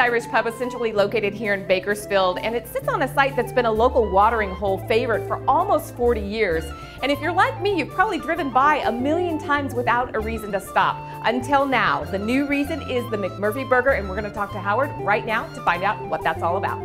Irish pub is centrally located here in Bakersfield, and it sits on a site that's been a local watering hole favorite for almost 40 years. And if you're like me, you've probably driven by a million times without a reason to stop. Until now, the new reason is the McMurphy burger, and we're going to talk to Howard right now to find out what that's all about.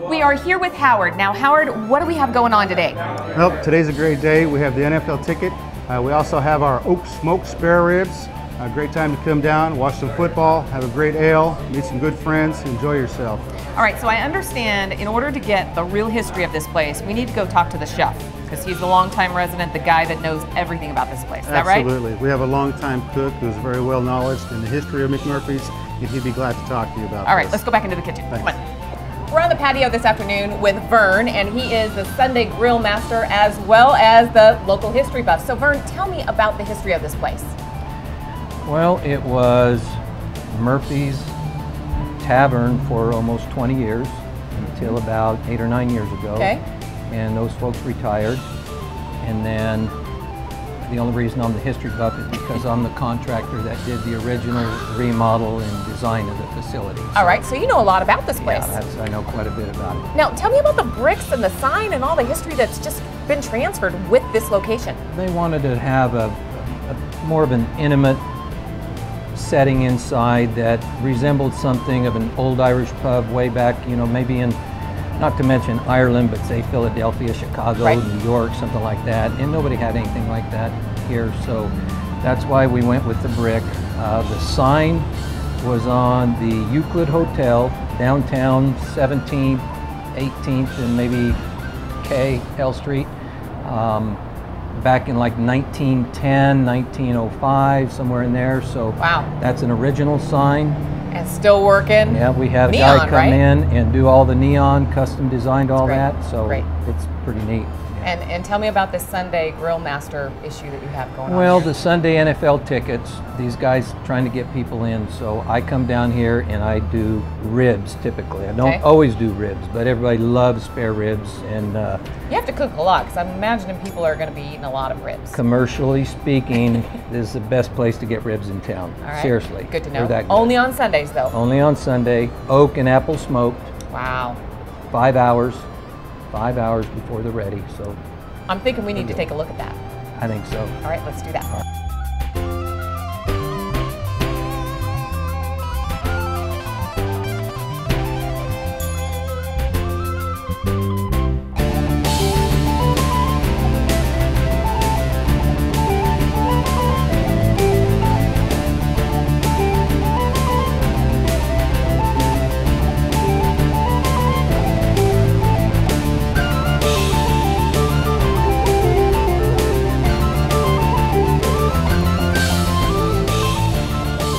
We are here with Howard. Now, Howard, what do we have going on today? Well, today's a great day. We have the NFL ticket. We also have our oak smoked spare ribs. A great time to come down, watch some football, have a great ale, meet some good friends, enjoy yourself. All right, so I understand in order to get the real history of this place, we need to go talk to the chef, because he's the longtime resident, the guy that knows everything about this place. Is that right? Absolutely. We have a longtime cook who's very well knowledgeable in the history of McMurphy's, and he'd be glad to talk to you about All right, this. let's go back into the kitchen. Thanks. Come on. We're on the patio this afternoon with Vern, and he is the Sunday grill master as well as the local history buff. So Vern, tell me about the history of this place. Well, it was Murphy's Tavern for almost 20 years until about 8 or 9 years ago. Okay. And those folks retired. And then the only reason I'm the history buff is because I'm the contractor that did the original remodel and design of the facility. All right, so you know a lot about this place. Yeah, I know quite a bit about it. Now, tell me about the bricks and the sign and all the history that's just been transferred with this location. They wanted to have a more of an intimate setting inside that resembled something of an old Irish pub way back, you know, maybe in, not to mention Ireland, but say Philadelphia, Chicago, right. New York, something like that. And nobody had anything like that here, so that's why we went with the brick. The sign was on the Euclid Hotel, downtown 17th, 18th, and maybe K, L Street. Back in like 1910, 1905, somewhere in there. So wow, that's an original sign. And still working. Yeah, we have neon, a guy come in and do all the neon, custom designed all that. So great. It's pretty neat. And tell me about this Sunday Grill Master issue that you have going on. Well, here. the Sunday NFL tickets, these guys trying to get people in. So I come down here and I do ribs typically. I don't always do ribs, but everybody loves spare ribs. And you have to cook a lot, because I'm imagining people are going to be eating a lot of ribs. Commercially speaking, this is the best place to get ribs in town. All right. Seriously. Good to know. They're that good. Only on Sundays, though. Only on Sunday. Oak and apple smoked. Wow. 5 hours. 5 hours before they're ready. So I'm thinking we need to take a look at that. I think so. All right, let's do that.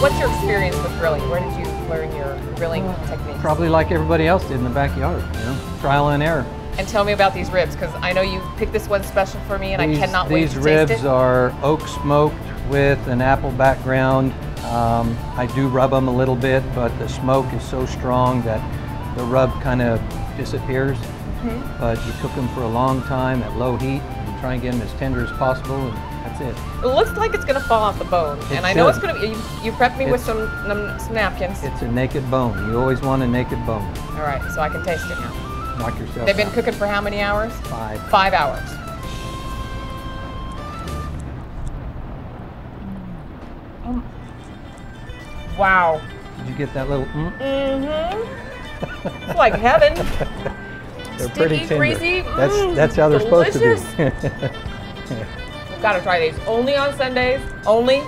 What's your experience with grilling? Where did you learn your grilling techniques? Probably like everybody else did in the backyard, you know, trial and error. And tell me about these ribs, because I know you picked this one special for me, and I cannot wait to taste it. These ribs are oak smoked with an apple background. I do rub them a little bit, but the smoke is so strong that the rub kind of disappears. Mm-hmm. But you cook them for a long time at low heat and try and get them as tender as possible, and that's it. It looks like it's going to fall off the bone, and I know it's going to be. You prepped me with some napkins. It's a naked bone. You always want a naked bone. All right, so I can taste it now. Knock yourself They've been out. cooking for how many hours? 5. 5 hours. Wow. Did you get that little? Mm-hmm. It's like heaven. They're Sticky, pretty tender. greasy. That's how they're supposed to be. We've got to try these. Only on Sundays. Only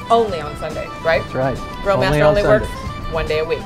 on Sundays, right? That's right. Grill Master on only works Sundays. 1 day a week.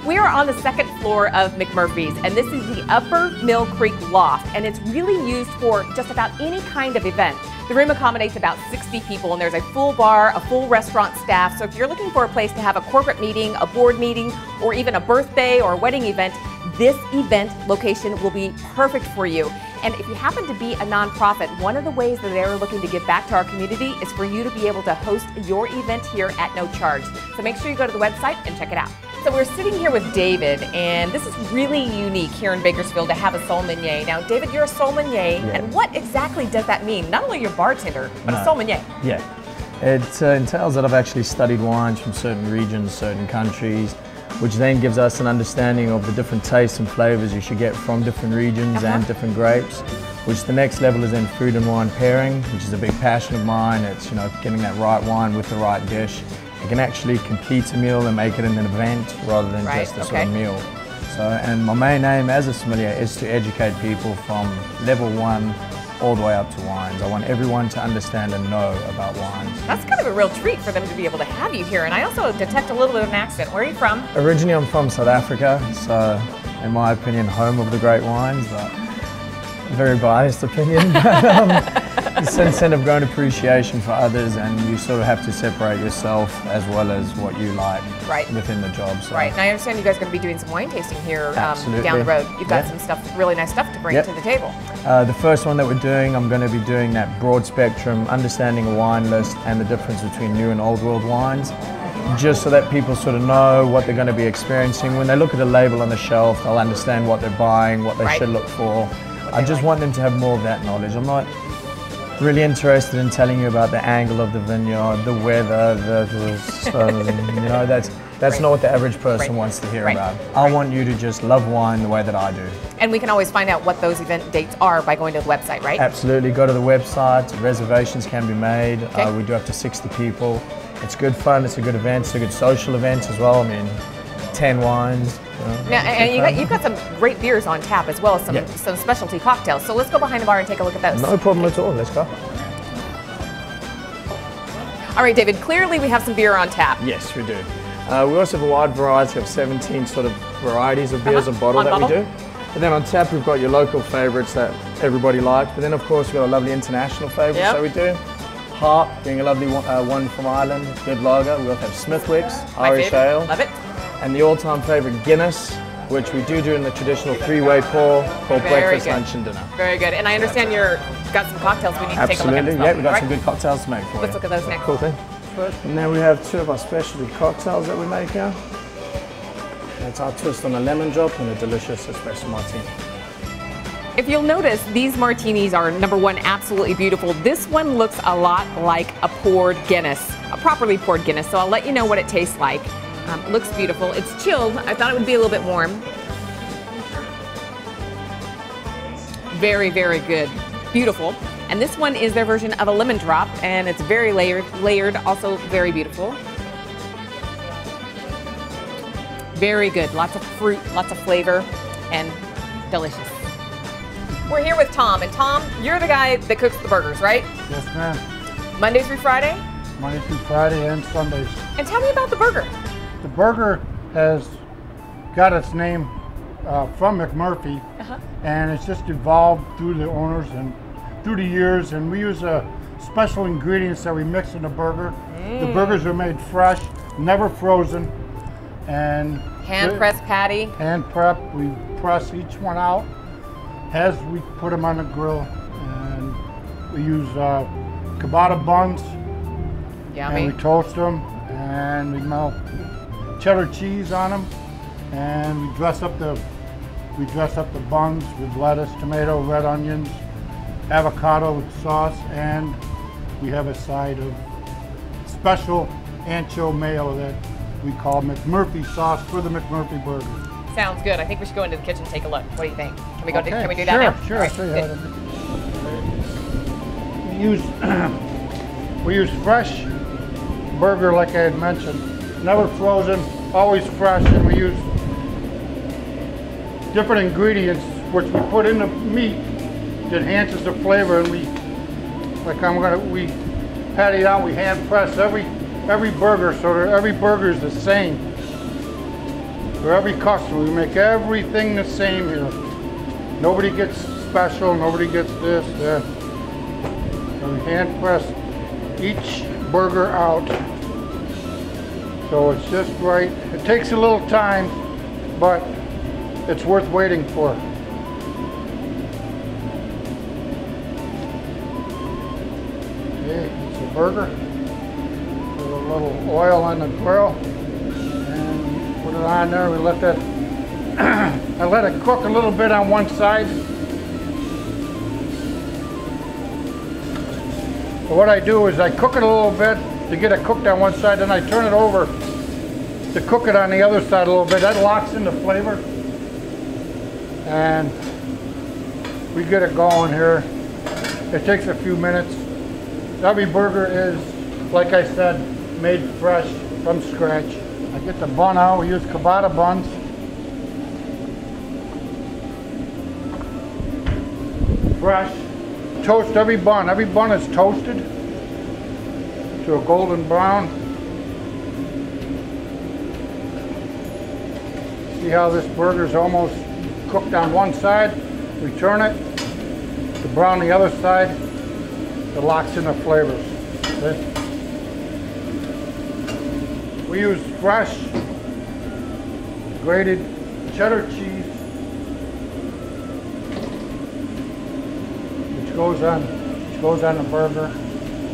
We are on the second floor of McMurphy's, and this is the Upper Mill Creek Loft, and it's really used for just about any kind of event. The room accommodates about 60 people, and there's a full bar, a full restaurant staff, so if you're looking for a place to have a corporate meeting, a board meeting, or even a birthday or a wedding event, this event location will be perfect for you. And if you happen to be a nonprofit, one of the ways that they're looking to give back to our community is for you to be able to host your event here at no charge. So make sure you go to the website and check it out. So we're sitting here with David, and this is really unique here in Bakersfield to have a sommelier. Now, David, you're a sommelier, and what exactly does that mean? Not only you're a bartender, but a sommelier. Yeah, it entails that I've actually studied wines from certain regions, certain countries. which then gives us an understanding of the different tastes and flavors you should get from different regions and different grapes, which the next level is in food and wine pairing, which is a big passion of mine. It's, you know, getting that right wine with the right dish. It can actually complete a meal and make it an event rather than just a sort of meal. So, and my main aim as a sommelier is to educate people from level 1 all the way up to wines. I want everyone to understand and know about wines. That's kind of a real treat for them to be able to have you here. And I also detect a little bit of an accent. Where are you from? Originally I'm from South Africa, so in my opinion, home of the great wines, but a very biased opinion. It's a sense of growing appreciation for others, and you sort of have to separate yourself as well as what you like within the job. So. Right, and I understand you guys are going to be doing some wine tasting here Absolutely. Down the road. You've got some stuff, really nice stuff to bring to the table. The first one that we're doing, I'm going to be doing that broad spectrum, understanding a wine list and the difference between new and old world wines, just so that people sort of know what they're going to be experiencing. When they look at the label on the shelf, they'll understand what they're buying, what they should look for. I just want them to have more of that knowledge. I'm not really interested in telling you about the angle of the vineyard, the weather, you know, that's not what the average person wants to hear about. I want you to just love wine the way that I do. And we can always find out what those event dates are by going to the website, right? Absolutely. Go to the website. Reservations can be made. We do up to 60 people. It's good fun. It's a good event. It's a good social event as well. I mean, 10 wines. You know, now, and you've got some great beers on tap as well as some specialty cocktails. So let's go behind the bar and take a look at those. No problem at all. Let's go. All right, David, clearly we have some beer on tap. Yes, we do. We also have a wide variety of 17 sort of varieties of beers on bottle that we do. But then on tap, we've got your local favorites that everybody likes. But then, of course, we've got a lovely international favorites that we do. Harp, being a lovely one from Ireland, good lager. We also have Smithwick's, Irish Ale. Love it. And the all-time favorite, Guinness, which we do in the traditional three-way pour called breakfast, lunch, and dinner. Very good. And I understand you've got some cocktails we need to take a look at. Absolutely, yeah, we've got some good cocktails to make for you. Let's look at those next. Cool thing. And then we have 2 of our specialty cocktails that we make here. It's our twist on a lemon drop and a delicious espresso martini. If you'll notice, these martinis are, number one, absolutely beautiful. This one looks a lot like a poured Guinness, a properly poured Guinness, so I'll let you know what it tastes like. Looks beautiful. It's chilled. I thought it would be a little bit warm. Very, very good. Beautiful. And this one is their version of a lemon drop, and it's very layered, also very beautiful. Very good. Lots of fruit, lots of flavor, and delicious. We're here with Tom, and Tom, you're the guy that cooks the burgers, right? Yes, ma'am. Monday through Friday? Monday through Friday and Sundays. And tell me about the burger. The burger has got its name from McMurphy, and it's just evolved through the owners and through the years, and we use special ingredients that we mix in the burger. The burgers are made fresh, never frozen, and hand-pressed patty. Hand prep. We press each one out as we put them on the grill, and we use ciabatta buns. Yummy. And we toast them, and we melt cheddar cheese on them, and we dress up the buns with lettuce, tomato, red onions, avocado with sauce, and we have a side of special ancho mayo that we call McMurphy sauce for the McMurphy burger. Sounds good. I think we should go into the kitchen and take a look. What do you think? Can we go? Can we do that now? Sure, Right. We use fresh burger, like I had mentioned, never frozen, always fresh, and we use different ingredients which we put in the meat that enhances the flavor, and we pat it out, we hand press every burger so that every burger is the same. For every customer, we make everything the same here. Nobody gets special, nobody gets this, that. So we hand press each burger out. So it's just right. It takes a little time, but it's worth waiting for. Okay, it's a burger with a little oil on the grill, and put it on there. We let that, I let it cook a little bit on one side. So what I do is I cook it a little bit to get it cooked on one side, then I turn it over to cook it on the other side a little bit. That locks in the flavor. And we get it going here. It takes a few minutes. Every burger is, like I said, made fresh from scratch. I get the bun out. We use ciabatta buns. Fresh. Toast every bun. Every bun is toasted to a golden brown. See how this burger is almost cooked on one side? We turn it to brown the other side. It locks in the flavors. Okay? We use fresh grated cheddar cheese, which goes on the burger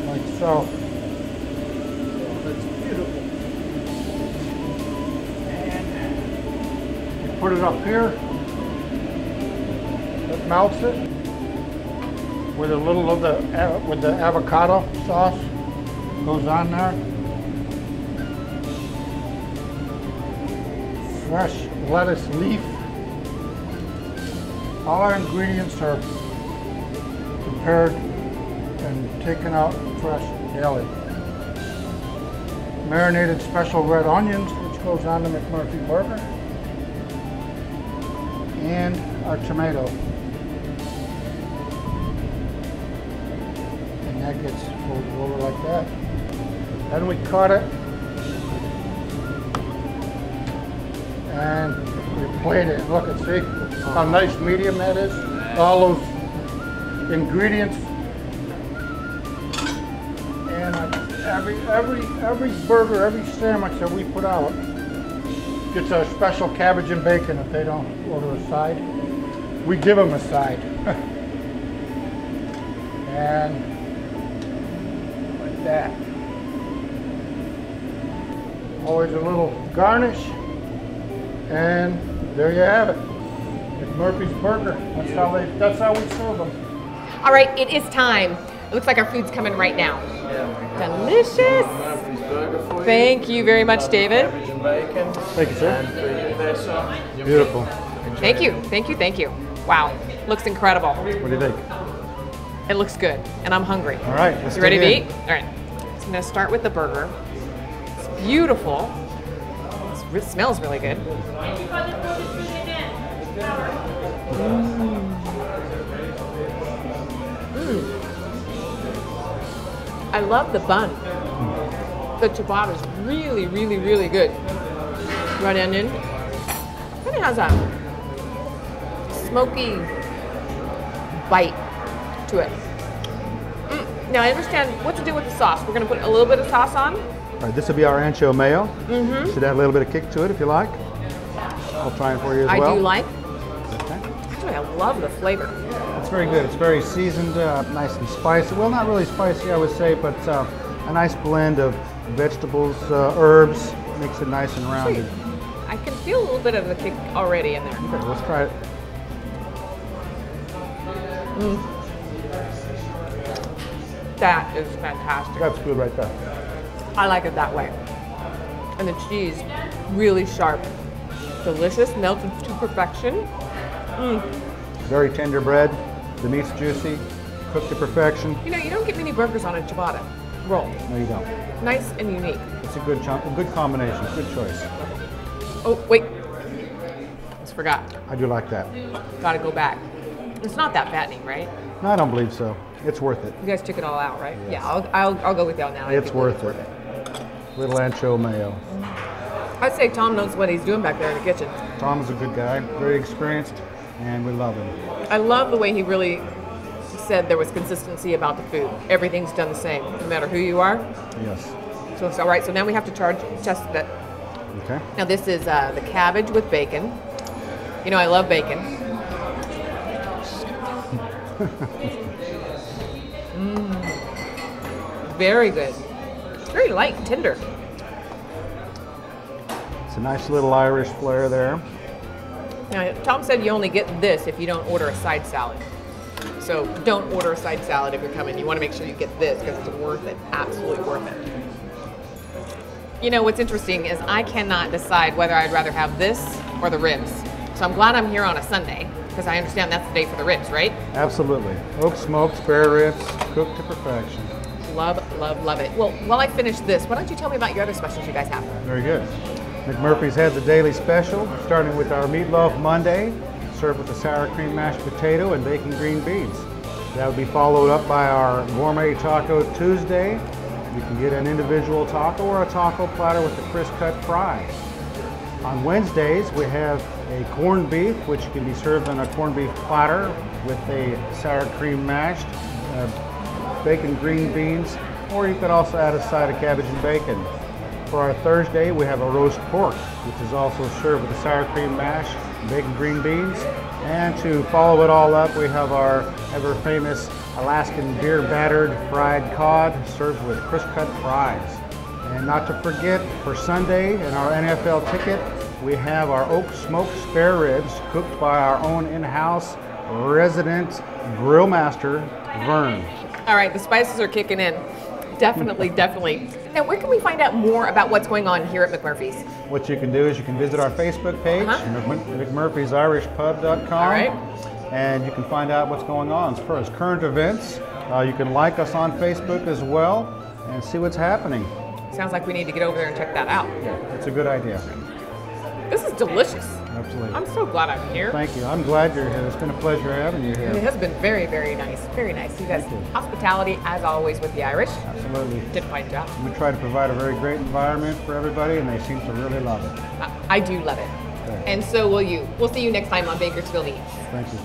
like so. That's beautiful. And you put it up here. It melts it with a little of the avocado sauce goes on there. Fresh lettuce leaf. All our ingredients are prepared and taken out fresh daily. Marinated special red onions, which goes on the McMurphy burger. And our tomato. And that gets folded over like that. Then we cut it. And we plate it. Look and see how nice medium that is. All those ingredients. And every burger, every sandwich that we put out gets our special cabbage and bacon if they don't order a side. We give them a side. And like that. Always a little garnish. And there you have it. McMurphy's burger. That's how we serve them. All right, it is time. It looks like our food's coming right now. Delicious. Thank you very much, David. Thank you, sir. Beautiful. Thank you, thank you, thank you. Wow, looks incredible. What do you think? It looks good, and I'm hungry. All right, let's You ready to dig eat? in. All right, so I'm gonna start with the burger. It's beautiful. It smells really good. I love the bun. The ciabatta is really, really, really good. Red onion. Kind of has a smoky bite to it. Now I understand what to do with the sauce. We're gonna put a little bit of sauce on. All right, this will be our ancho mayo. Should add a little bit of kick to it if you like. I'll try it for you as well. I do like. Okay. Actually, I love the flavor. It's very good. It's very seasoned, nice and spicy. Well, not really spicy, I would say, but a nice blend of vegetables, herbs. Makes it nice and rounded. I can feel a little bit of the kick already in there. Okay, let's try it. That is fantastic. That's good right there. I like it that way. And the cheese, really sharp. Delicious, melted to perfection. Very tender bread. The meat's juicy, cooked to perfection. You know, you don't get many burgers on a ciabatta roll. No, you don't. Nice and unique. It's a good combination, good choice. Oh, wait. Almost forgot. I do like that. Gotta go back. It's not that fattening, right? No, I don't believe so. It's worth it. You guys took it all out, right? Yes. Yeah, I'll go with y'all now. It's worth it. Little ancho mayo. I'd say Tom knows what he's doing back there in the kitchen. Tom's a good guy, very experienced, and we love him. I love the way he really said there was consistency about the food. Everything's done the same, no matter who you are. Yes. So it's all right. So now we have to test that. Okay. Now this is the cabbage with bacon. You know I love bacon. Very good. It's very light and tender. It's a nice little Irish flair there. Now, Tom said you only get this if you don't order a side salad. So don't order a side salad if you're coming. You want to make sure you get this because it's worth it. Absolutely worth it. You know, what's interesting is I cannot decide whether I'd rather have this or the ribs. So I'm glad I'm here on a Sunday, because I understand that's the day for the ribs, right? Absolutely. Oak smoked spare ribs, cooked to perfection. Love, love, love it. Well, while I finish this, why don't you tell me about your other specials you guys have? Very good. McMurphy's has a daily special, starting with our Meatloaf Monday, served with a sour cream mashed potato and bacon green beans. That would be followed up by our Gourmet Taco Tuesday. You can get an individual taco or a taco platter with the crisp cut fries. On Wednesdays, we have a corned beef, which can be served on a corned beef platter with a sour cream mashed, bacon green beans, or you could also add a side of cabbage and bacon. For our Thursday, we have a roast pork, which is also served with a sour cream mash, bacon green beans. And to follow it all up, we have our ever famous Alaskan beer battered fried cod served with crisp cut fries. And not to forget, for Sunday in our NFL ticket, we have our oak smoked spare ribs cooked by our own in-house resident grill master, Vern. All right, the spices are kicking in. Definitely, definitely. Now, where can we find out more about what's going on here at McMurphy's? What you can do is you can visit our Facebook page, McMurphy'sIrishPub.com. All right. And you can find out what's going on as far as current events. You can like us on Facebook as well and see what's happening. Sounds like we need to get over there and check that out. Yeah, it's a good idea. This is delicious. Absolutely. I'm so glad I'm here. Thank you. I'm glad you're here. It's been a pleasure having you here. It has been very, very nice. Very nice. You guys, hospitality, as always, with the Irish. Absolutely. Did a fine job. We try to provide a very great environment for everybody, and they seem to really love it. I do love it. Okay. And so will you. We'll see you next time on Bakersfield Eats. Thank you.